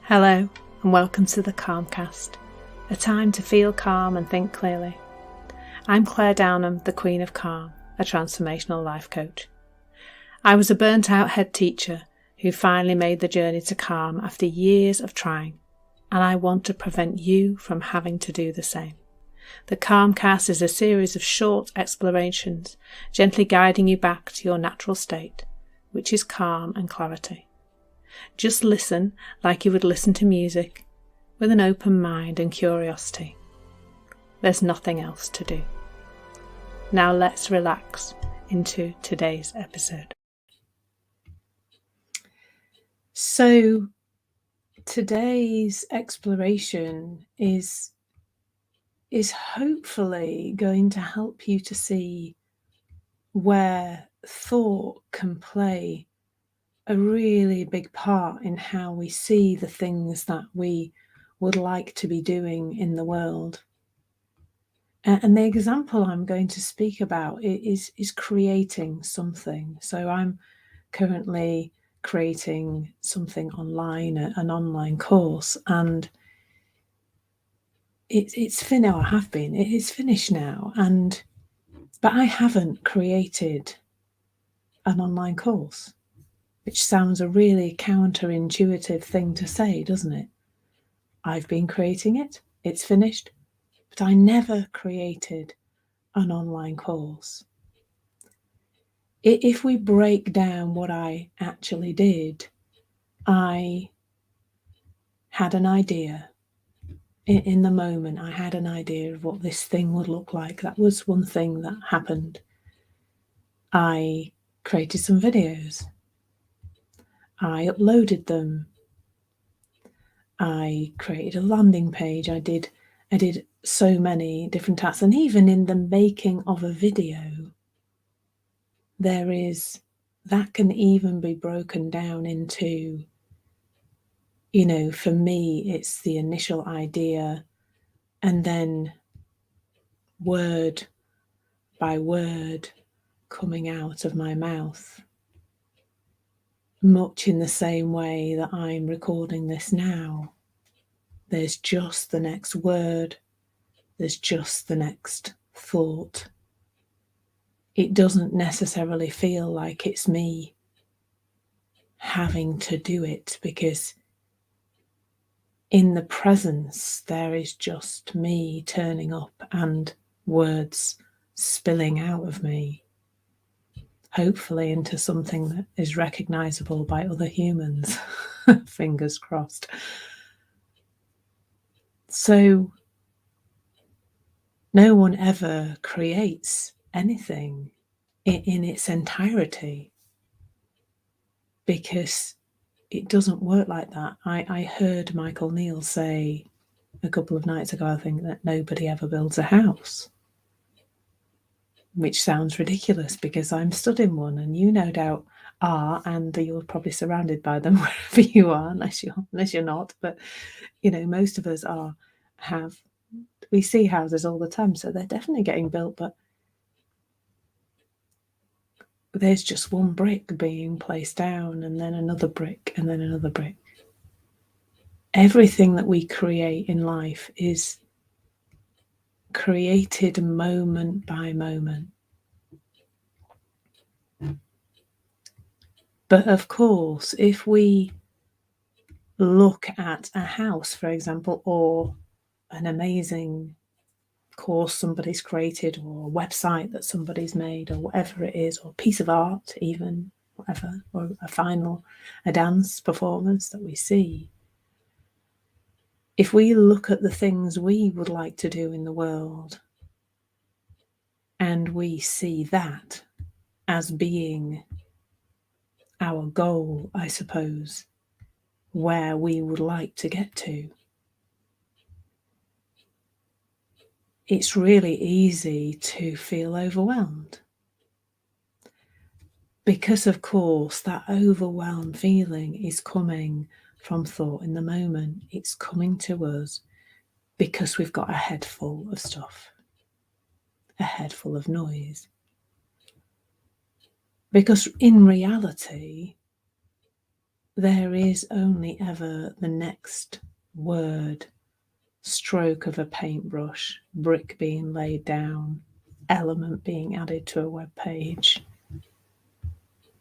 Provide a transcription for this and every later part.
Hello and welcome to the Calmcast, a time to feel calm and think clearly. I'm Claire Downham, the Queen of Calm, a transformational life coach. I was a burnt out head teacher who finally made the journey to calm after years of trying, and I want to prevent you from having to do the same. The Calmcast is a series of short explorations, gently guiding you back to your natural state, which is calm and clarity. Just listen like you would listen to music, with an open mind and curiosity. There's nothing else to do. Now let's relax into today's episode. So, today's exploration is hopefully going to help you to see where thought can play a really big part in how we see the things that we would like to be doing in the world. And the example I'm going to speak about is creating something. So I'm currently creating something online, an online course, and it's finished. I have been. It is finished now, but I haven't created an online course, which sounds a really counterintuitive thing to say, doesn't it? I've been creating it, it's finished, but I never created an online course. If we break down what I actually did, I had an idea. In the moment, I had an idea of what this thing would look like. That was one thing that happened. I created some videos. I uploaded them. I created a landing page. I did so many different tasks. And even in the making of a video, that can even be broken down into, for me, it's the initial idea and then word by word coming out of my mouth, much in the same way that I'm recording this now. There's just the next word, there's just the next thought. It doesn't necessarily feel like it's me having to do it, because in the presence there is just me turning up and words spilling out of me, hopefully into something that is recognizable by other humans. Fingers crossed. So no one ever creates anything in its entirety, because it doesn't work like that. I heard Michael Neal say a couple of nights ago, I think, that nobody ever builds a house, which sounds ridiculous because I'm stood in one, and you no doubt are, and you're probably surrounded by them wherever you are, unless you're not. But most of us we see houses all the time, so they're definitely getting built, but there's just one brick being placed down, and then another brick, and then another brick. Everything that we create in life is created moment by moment. But of course, if we look at a house, for example, or an amazing course somebody's created, or a website that somebody's made, or whatever it is, or a piece of art even, whatever, or a dance performance that we see, if we look at the things we would like to do in the world and we see that as being our goal, I suppose, where we would like to get to, it's really easy to feel overwhelmed. Because, of course, that overwhelmed feeling is coming from thought in the moment. It's coming to us because we've got a head full of stuff, a head full of noise. Because in reality, there is only ever the next word, stroke of a paintbrush, brick being laid down, element being added to a web page.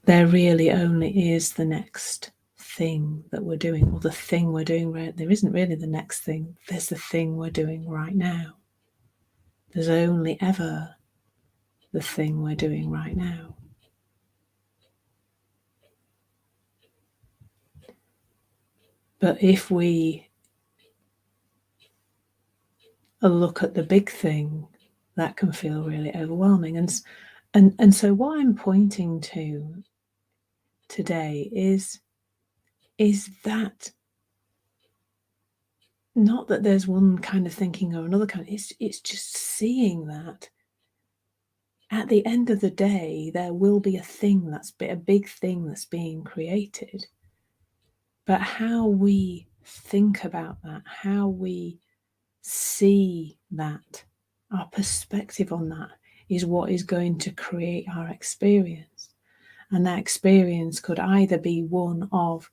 There really only is the next thing that we're doing, or the thing we're doing. There isn't really the next thing. There's the thing we're doing right now. There's only ever the thing we're doing right now. But if we look at the big thing, that can feel really overwhelming. And so what I'm pointing to today is that not that there's one kind of thinking or another kind. It's just seeing that at the end of the day, there will be a big thing that's being created. But how we think about that, how we see that, our perspective on that is what is going to create our experience. And that experience could either be one of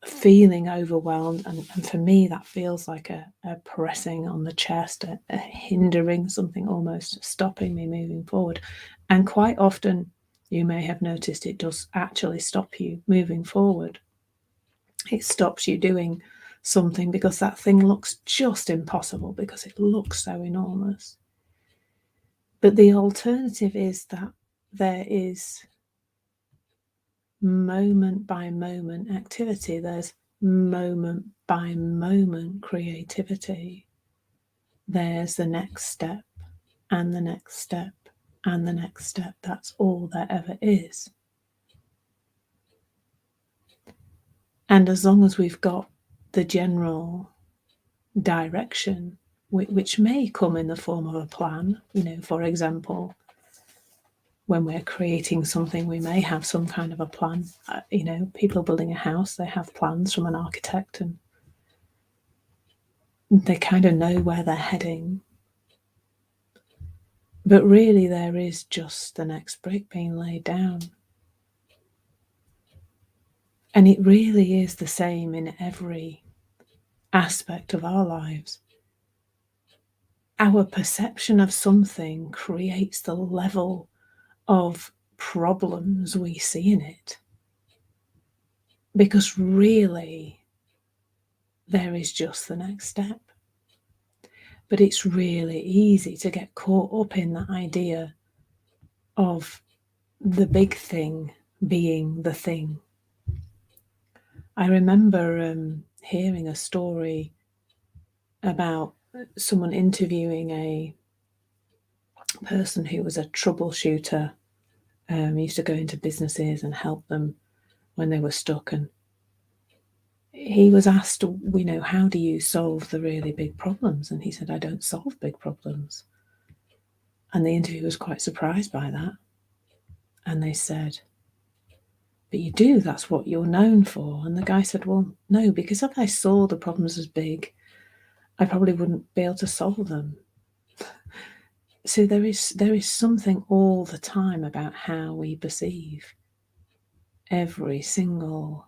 feeling overwhelmed, and for me that feels like a pressing on the chest, a hindering, something almost stopping me moving forward. And quite often, you may have noticed, it does actually stop you moving forward. It stops you doing something because that thing looks just impossible, because it looks so enormous. But the alternative is that there is moment by moment activity, there's moment by moment creativity. There's the next step, and the next step, and the next step. That's all there ever is. And as long as we've got the general direction, which may come in the form of a plan, for example, when we're creating something, we may have some kind of a plan. People building a house, they have plans from an architect, and they kind of know where they're heading. But really, there is just the next brick being laid down. And it really is the same in every aspect of our lives. Our perception of something creates the level of problems we see in it. Because really, there is just the next step. But it's really easy to get caught up in that idea of the big thing being the thing. I remember hearing a story about someone interviewing a person who was a troubleshooter. He used to go into businesses and help them when they were stuck. And he was asked, how do you solve the really big problems? And he said, I don't solve big problems. And the interviewer was quite surprised by that. And they said, but you do, that's what you're known for. And the guy said, well, no, because if I saw the problems as big, I probably wouldn't be able to solve them. So there is something all the time about how we perceive every single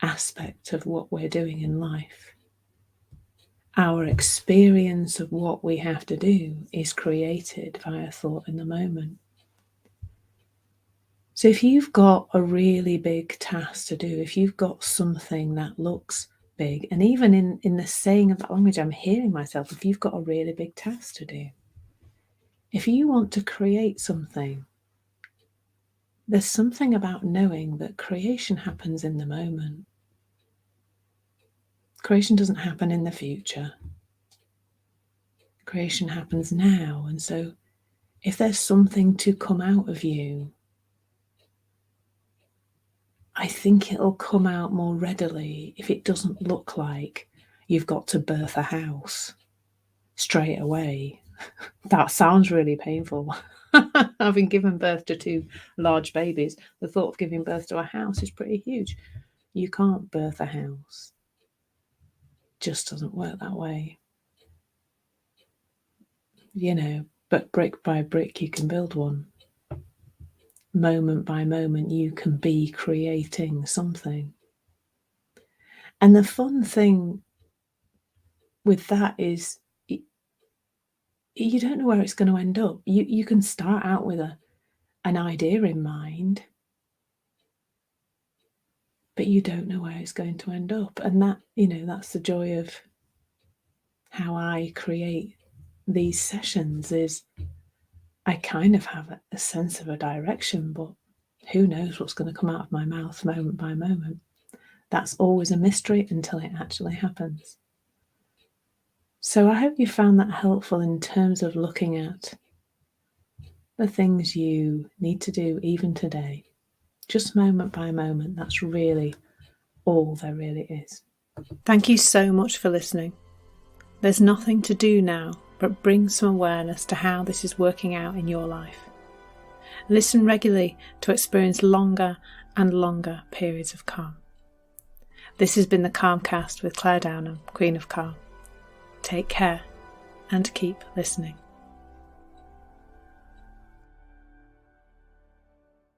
aspect of what we're doing in life. Our experience of what we have to do is created via thought in the moment. So if you've got a really big task to do, if you've got something that looks big, and even in the saying of that language, I'm hearing myself, if you've got a really big task to do, if you want to create something, there's something about knowing that creation happens in the moment. Creation doesn't happen in the future. Creation happens now. And so if there's something to come out of you, I think it'll come out more readily if it doesn't look like you've got to birth a house straight away. That sounds really painful. Having given birth to 2 large babies, the thought of giving birth to a house is pretty huge. You can't birth a house. It just doesn't work that way. But brick by brick you can build one. moment by moment you can be creating something. And the fun thing with that is you don't know where it's going to end up. You can start out with an idea in mind, but you don't know where it's going to end up. And that, that's the joy of how I create these sessions, is I kind of have a sense of a direction, but who knows what's going to come out of my mouth moment by moment. That's always a mystery until it actually happens. So I hope you found that helpful in terms of looking at the things you need to do even today, just moment by moment. That's really all there really is. Thank you so much for listening. There's nothing to do now but bring some awareness to how this is working out in your life. Listen regularly to experience longer and longer periods of calm. This has been the Calmcast with Claire Downham, Queen of Calm. Take care and keep listening.